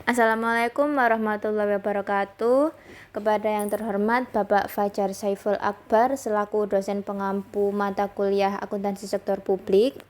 Assalamualaikum warahmatullahi wabarakatuh. Kepada yang terhormat Bapak Fajar Saiful Akbar selaku dosen pengampu mata kuliah akuntansi sektor publik.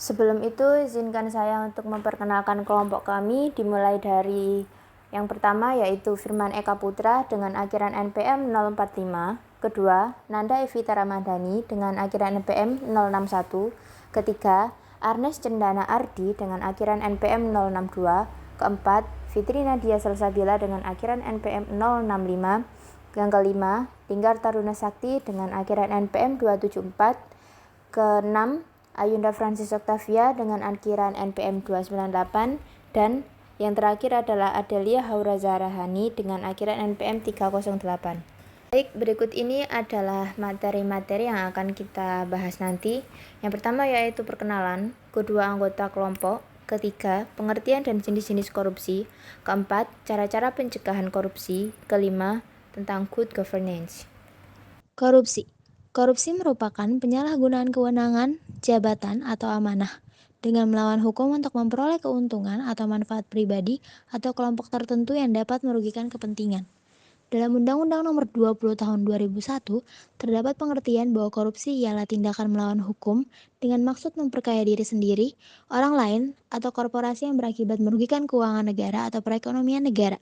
Sebelum itu izinkan saya untuk memperkenalkan kelompok kami, dimulai dari yang pertama yaitu Firman Eka Putra dengan akhiran NPM 045, kedua Nanda Evita Ramadhani dengan akhiran NPM 061, ketiga Arnes Cendana Ardi dengan akhiran NPM 062, keempat Fitri Nadia Salsabila dengan akhiran NPM 065, yang kelima Linggar Taruna Sakti dengan akhiran NPM 274, keenam Ayunda Francis Octavia dengan akhiran NPM 298, dan yang terakhir adalah Adelia Haura Zahrahani dengan akhiran NPM 308. Baik, berikut ini adalah materi-materi yang akan kita bahas nanti. Yang pertama yaitu perkenalan kedua anggota kelompok, ketiga pengertian dan jenis-jenis korupsi, keempat cara-cara pencegahan korupsi, kelima tentang good governance. Korupsi. Korupsi merupakan penyalahgunaan kewenangan, jabatan, atau amanah dengan melawan hukum untuk memperoleh keuntungan atau manfaat pribadi atau kelompok tertentu yang dapat merugikan kepentingan. Dalam Undang-Undang Nomor 20 Tahun 2001, terdapat pengertian bahwa korupsi ialah tindakan melawan hukum dengan maksud memperkaya diri sendiri, orang lain, atau korporasi yang berakibat merugikan keuangan negara atau perekonomian negara.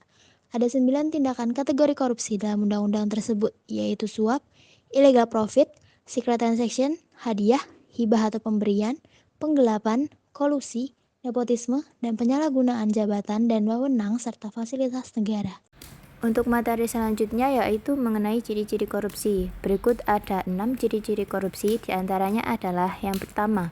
Ada 9 tindakan kategori korupsi dalam undang-undang tersebut, yaitu suap, illegal profit, secret transaction, hadiah, hibah atau pemberian, penggelapan, kolusi, nepotisme, dan penyalahgunaan jabatan dan wewenang serta fasilitas negara. Untuk materi selanjutnya yaitu mengenai ciri-ciri korupsi. Berikut ada 6 ciri-ciri korupsi, diantaranya adalah yang pertama,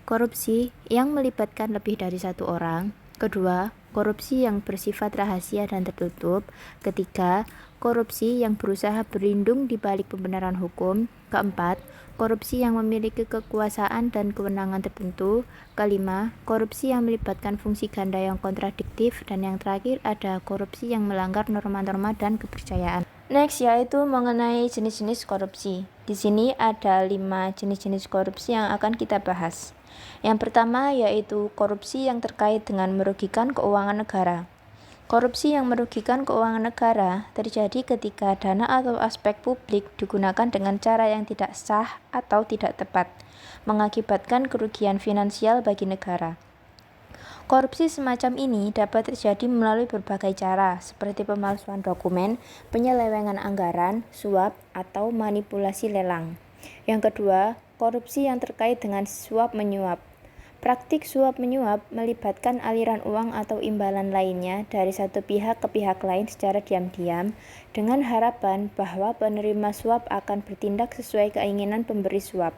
korupsi yang melibatkan lebih dari satu orang. Kedua, korupsi yang bersifat rahasia dan tertutup. Ketiga, korupsi yang berusaha berlindung di balik pembenaran hukum. Keempat, korupsi yang memiliki kekuasaan dan kewenangan tertentu. Kelima, korupsi yang melibatkan fungsi ganda yang kontradiktif. Dan yang terakhir ada korupsi yang melanggar norma-norma dan kepercayaan. Next yaitu mengenai jenis-jenis korupsi. Di sini ada 5 jenis-jenis korupsi yang akan kita bahas. Yang pertama yaitu korupsi yang terkait dengan merugikan keuangan negara. Korupsi yang merugikan keuangan negara terjadi ketika dana atau aspek publik digunakan dengan cara yang tidak sah atau tidak tepat, mengakibatkan kerugian finansial bagi negara. Korupsi semacam ini dapat terjadi melalui berbagai cara, seperti pemalsuan dokumen, penyelewengan anggaran, suap, atau manipulasi lelang. Yang kedua, korupsi yang terkait dengan suap menyuap. Praktik suap menyuap melibatkan aliran uang atau imbalan lainnya dari satu pihak ke pihak lain secara diam-diam dengan harapan bahwa penerima suap akan bertindak sesuai keinginan pemberi suap.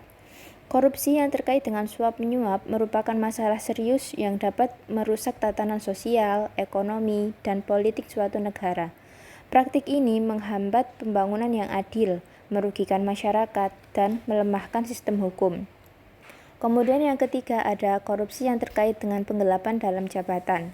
Korupsi yang terkait dengan suap menyuap merupakan masalah serius yang dapat merusak tatanan sosial, ekonomi, dan politik suatu negara. Praktik ini menghambat pembangunan yang adil, merugikan masyarakat, dan melemahkan sistem hukum. Kemudian yang ketiga ada korupsi yang terkait dengan penggelapan dalam jabatan.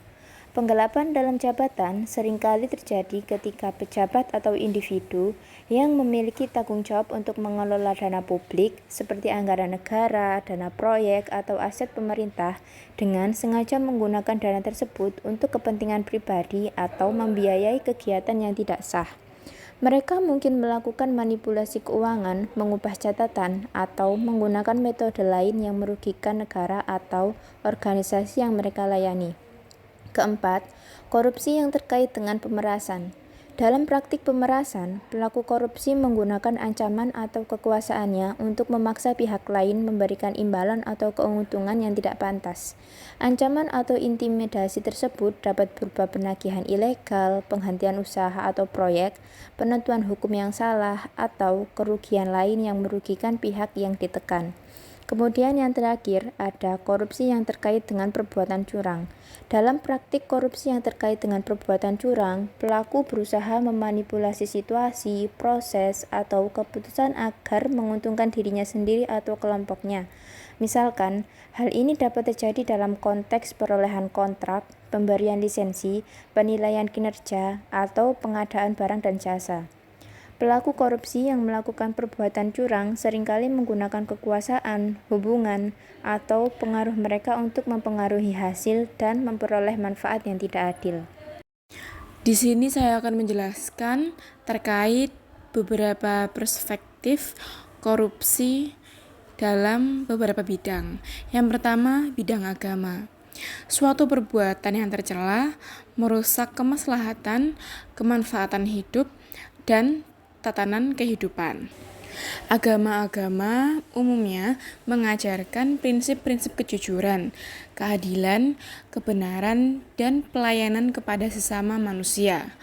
Penggelapan dalam jabatan seringkali terjadi ketika pejabat atau individu yang memiliki tanggung jawab untuk mengelola dana publik seperti anggaran negara, dana proyek, atau aset pemerintah dengan sengaja menggunakan dana tersebut untuk kepentingan pribadi atau membiayai kegiatan yang tidak sah. Mereka mungkin melakukan manipulasi keuangan, mengubah catatan, atau menggunakan metode lain yang merugikan negara atau organisasi yang mereka layani. Keempat, korupsi yang terkait dengan pemerasan. Dalam praktik pemerasan, pelaku korupsi menggunakan ancaman atau kekuasaannya untuk memaksa pihak lain memberikan imbalan atau keuntungan yang tidak pantas. Ancaman atau intimidasi tersebut dapat berupa penagihan ilegal, penghentian usaha atau proyek, penentuan hukum yang salah, atau kerugian lain yang merugikan pihak yang ditekan. Kemudian yang terakhir ada korupsi yang terkait dengan perbuatan curang. Dalam praktik korupsi yang terkait dengan perbuatan curang, pelaku berusaha memanipulasi situasi, proses, atau keputusan agar menguntungkan dirinya sendiri atau kelompoknya. Misalkan, hal ini dapat terjadi dalam konteks perolehan kontrak, pemberian lisensi, penilaian kinerja, atau pengadaan barang dan jasa. Pelaku korupsi yang melakukan perbuatan curang seringkali menggunakan kekuasaan, hubungan, atau pengaruh mereka untuk mempengaruhi hasil dan memperoleh manfaat yang tidak adil. Di sini saya akan menjelaskan terkait beberapa perspektif korupsi dalam beberapa bidang. Yang pertama, bidang agama. Suatu perbuatan yang tercela, merusak kemaslahatan, kemanfaatan hidup, dan tatanan kehidupan. Agama-agama umumnya mengajarkan prinsip-prinsip kejujuran, keadilan, kebenaran, dan pelayanan kepada sesama manusia.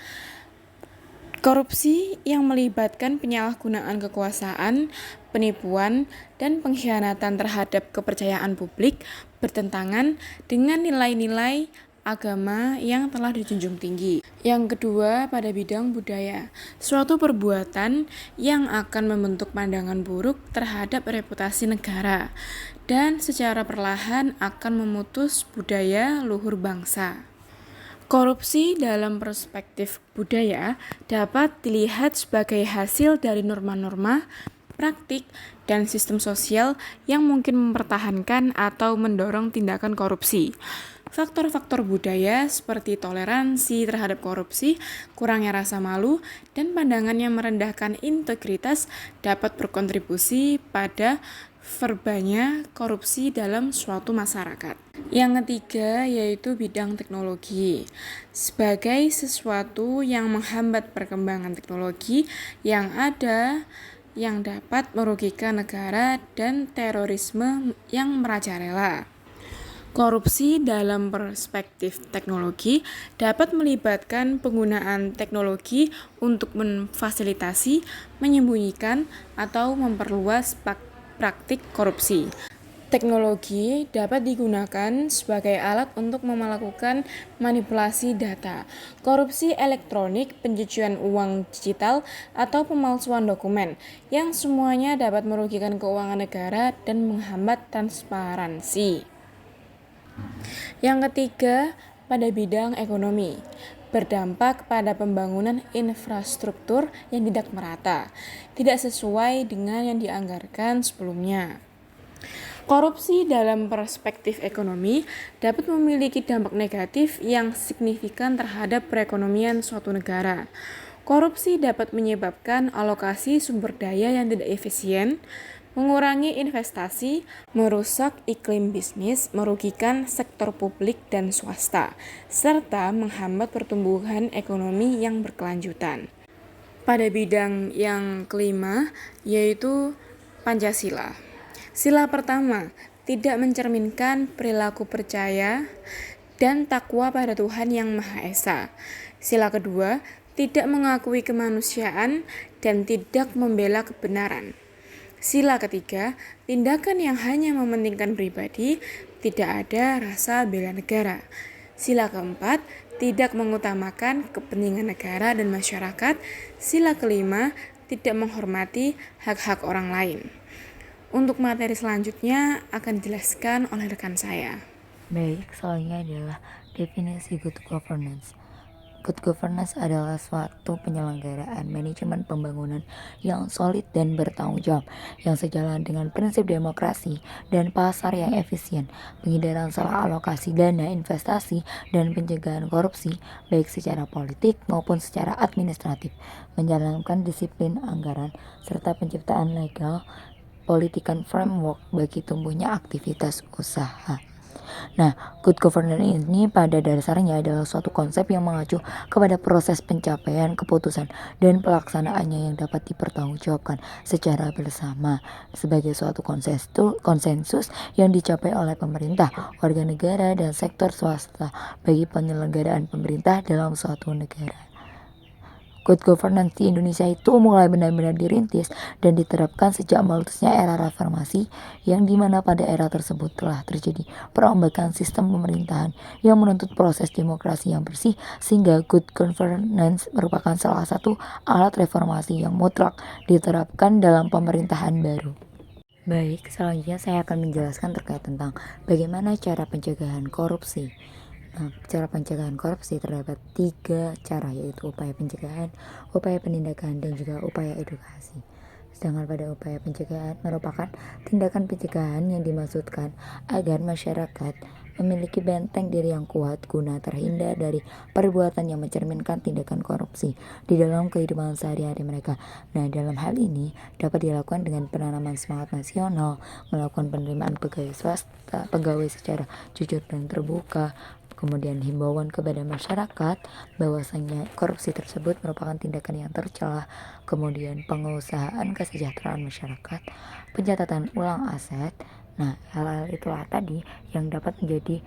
Korupsi yang melibatkan penyalahgunaan kekuasaan, penipuan, dan pengkhianatan terhadap kepercayaan publik bertentangan dengan nilai-nilai agama yang telah dijunjung tinggi. Yang kedua, pada bidang budaya, suatu perbuatan yang akan membentuk pandangan buruk terhadap reputasi negara dan secara perlahan akan memutus budaya luhur bangsa. Korupsi dalam perspektif budaya dapat dilihat sebagai hasil dari norma-norma, praktik, dan sistem sosial yang mungkin mempertahankan atau mendorong tindakan korupsi. Faktor-faktor budaya seperti toleransi terhadap korupsi, kurangnya rasa malu, dan pandangan yang merendahkan integritas dapat berkontribusi pada verbanya korupsi dalam suatu masyarakat. Yang ketiga yaitu bidang teknologi. Sebagai sesuatu yang menghambat perkembangan teknologi yang ada yang dapat merugikan negara dan terorisme yang merajalela. Korupsi dalam perspektif teknologi dapat melibatkan penggunaan teknologi untuk memfasilitasi, menyembunyikan, atau memperluas praktik korupsi. Teknologi dapat digunakan sebagai alat untuk melakukan manipulasi data, korupsi elektronik, pencucian uang digital, atau pemalsuan dokumen, yang semuanya dapat merugikan keuangan negara dan menghambat transparansi. Yang ketiga, pada bidang ekonomi, berdampak pada pembangunan infrastruktur yang tidak merata, tidak sesuai dengan yang dianggarkan sebelumnya. Korupsi dalam perspektif ekonomi dapat memiliki dampak negatif yang signifikan terhadap perekonomian suatu negara. Korupsi dapat menyebabkan alokasi sumber daya yang tidak efisien, mengurangi investasi, merusak iklim bisnis, merugikan sektor publik dan swasta, serta menghambat pertumbuhan ekonomi yang berkelanjutan. Pada bidang yang kelima, yaitu Pancasila. Sila pertama, tidak mencerminkan perilaku percaya dan takwa pada Tuhan Yang Maha Esa. Sila kedua, tidak mengakui kemanusiaan dan tidak membela kebenaran. Sila ketiga, tindakan yang hanya mementingkan pribadi, tidak ada rasa bela negara. Sila keempat, tidak mengutamakan kepentingan negara dan masyarakat. Sila kelima, tidak menghormati hak-hak orang lain. Untuk materi selanjutnya akan dijelaskan oleh rekan saya. Baik, selanjutnya adalah definisi good governance. Good governance adalah suatu penyelenggaraan manajemen pembangunan yang solid dan bertanggung jawab, yang sejalan dengan prinsip demokrasi dan pasar yang efisien, penghindaran salah alokasi dana investasi, dan pencegahan korupsi, baik secara politik maupun secara administratif, menjalankan disiplin anggaran, serta penciptaan legal political framework bagi tumbuhnya aktivitas usaha. Nah, good governance ini pada dasarnya adalah suatu konsep yang mengacu kepada proses pencapaian keputusan dan pelaksanaannya yang dapat dipertanggungjawabkan secara bersama sebagai suatu konsensus yang dicapai oleh pemerintah, warga negara, dan sektor swasta bagi penyelenggaraan pemerintah dalam suatu negara. Good governance di Indonesia itu mulai benar-benar dirintis dan diterapkan sejak meletusnya era reformasi, yang dimana pada era tersebut telah terjadi perombakan sistem pemerintahan yang menuntut proses demokrasi yang bersih, sehingga good governance merupakan salah satu alat reformasi yang mutlak diterapkan dalam pemerintahan baru. Baik, selanjutnya saya akan menjelaskan terkait tentang bagaimana cara pencegahan korupsi. Nah, cara pencegahan korupsi terdapat 3 cara, yaitu upaya pencegahan, upaya penindakan, dan juga upaya edukasi. Sedangkan pada upaya pencegahan merupakan tindakan pencegahan yang dimaksudkan agar masyarakat memiliki benteng diri yang kuat guna terhindar dari perbuatan yang mencerminkan tindakan korupsi di dalam kehidupan sehari-hari mereka. Nah, dalam hal ini dapat dilakukan dengan penanaman semangat nasional, melakukan penerimaan pegawai secara jujur dan terbuka, kemudian himbauan kepada masyarakat bahwasanya korupsi tersebut merupakan tindakan yang tercela, kemudian pengusahaan kesejahteraan masyarakat, pencatatan ulang aset. Nah, hal-hal itulah tadi yang dapat menjadi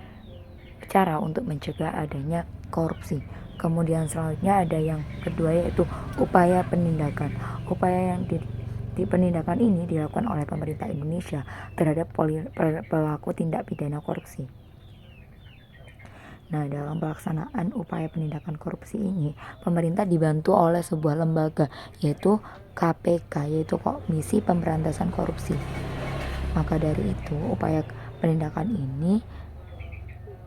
cara untuk mencegah adanya korupsi. Kemudian selanjutnya ada yang kedua, yaitu upaya penindakan. Upaya yang di penindakan ini dilakukan oleh pemerintah Indonesia terhadap pelaku tindak pidana korupsi. Nah, dalam pelaksanaan upaya penindakan korupsi ini, pemerintah dibantu oleh sebuah lembaga, yaitu KPK, yaitu Komisi Pemberantasan Korupsi. Maka dari itu, upaya penindakan ini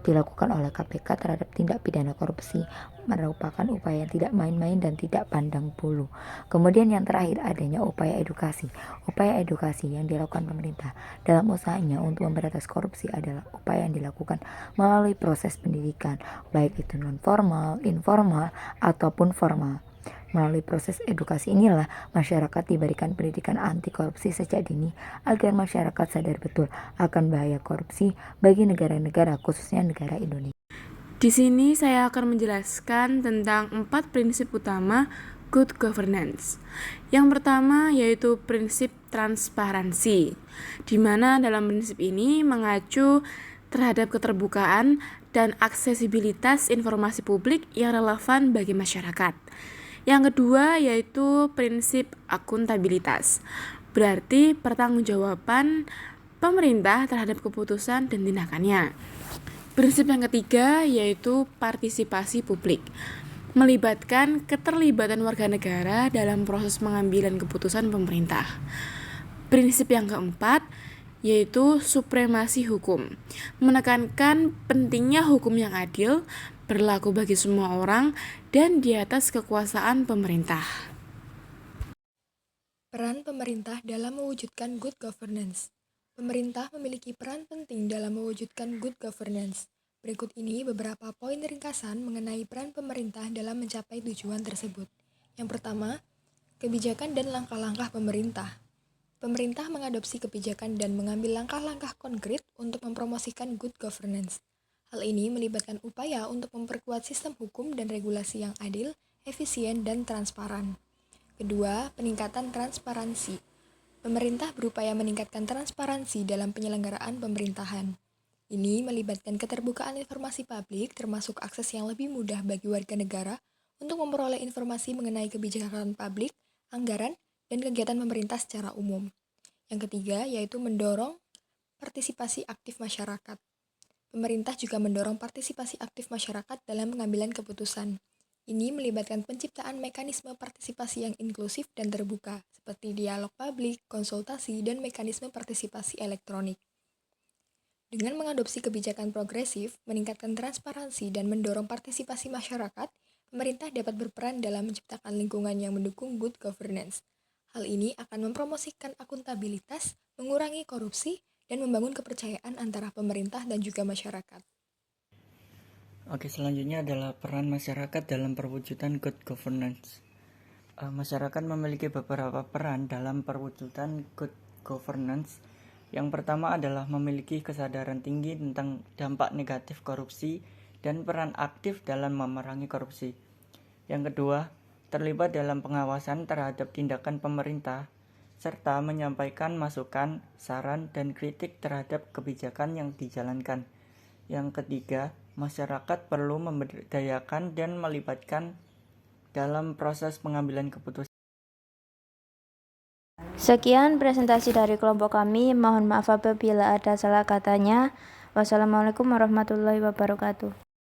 dilakukan oleh KPK terhadap tindak pidana korupsi merupakan upaya yang tidak main-main dan tidak pandang bulu. Kemudian yang terakhir adanya upaya edukasi. Upaya edukasi yang dilakukan pemerintah dalam usahanya untuk memberantas korupsi adalah upaya yang dilakukan melalui proses pendidikan, baik itu non formal, informal, ataupun formal. Melalui proses edukasi inilah masyarakat diberikan pendidikan anti korupsi sejak dini agar masyarakat sadar betul akan bahaya korupsi bagi negara-negara, khususnya negara Indonesia. Di sini saya akan menjelaskan tentang 4 prinsip utama good governance. Yang pertama yaitu prinsip transparansi, di mana dalam prinsip ini mengacu terhadap keterbukaan dan aksesibilitas informasi publik yang relevan bagi masyarakat. Yang kedua yaitu prinsip akuntabilitas, berarti pertanggungjawaban pemerintah terhadap keputusan dan tindakannya. Prinsip yang ketiga yaitu partisipasi publik, melibatkan keterlibatan warga negara dalam proses pengambilan keputusan pemerintah. Prinsip yang keempat yaitu supremasi hukum, menekankan pentingnya hukum yang adil, berlaku bagi semua orang, dan di atas kekuasaan pemerintah. Peran pemerintah dalam mewujudkan good governance. Pemerintah memiliki peran penting dalam mewujudkan good governance. Berikut ini beberapa poin ringkasan mengenai peran pemerintah dalam mencapai tujuan tersebut. Yang pertama, kebijakan dan langkah-langkah pemerintah. Pemerintah mengadopsi kebijakan dan mengambil langkah-langkah konkret untuk mempromosikan good governance. Hal ini melibatkan upaya untuk memperkuat sistem hukum dan regulasi yang adil, efisien, dan transparan. Kedua, peningkatan transparansi. Pemerintah berupaya meningkatkan transparansi dalam penyelenggaraan pemerintahan. Ini melibatkan keterbukaan informasi publik termasuk akses yang lebih mudah bagi warga negara untuk memperoleh informasi mengenai kebijakan publik, anggaran, dan kegiatan pemerintah secara umum. Yang ketiga, yaitu mendorong partisipasi aktif masyarakat. Pemerintah juga mendorong partisipasi aktif masyarakat dalam pengambilan keputusan. Ini melibatkan penciptaan mekanisme partisipasi yang inklusif dan terbuka, seperti dialog publik, konsultasi, dan mekanisme partisipasi elektronik. Dengan mengadopsi kebijakan progresif, meningkatkan transparansi, dan mendorong partisipasi masyarakat, pemerintah dapat berperan dalam menciptakan lingkungan yang mendukung good governance. Hal ini akan mempromosikan akuntabilitas, mengurangi korupsi, dan membangun kepercayaan antara pemerintah dan juga masyarakat. Oke, selanjutnya adalah peran masyarakat dalam perwujudan good governance. Masyarakat memiliki beberapa peran dalam perwujudan good governance. Yang pertama adalah memiliki kesadaran tinggi tentang dampak negatif korupsi dan peran aktif dalam memerangi korupsi. Yang kedua, terlibat dalam pengawasan terhadap tindakan pemerintah, serta menyampaikan masukan, saran, dan kritik terhadap kebijakan yang dijalankan. Yang ketiga, masyarakat perlu memberdayakan dan melibatkan dalam proses pengambilan keputusan. Sekian presentasi dari kelompok kami. Mohon maaf apabila ada salah katanya. Wassalamualaikum warahmatullahi wabarakatuh.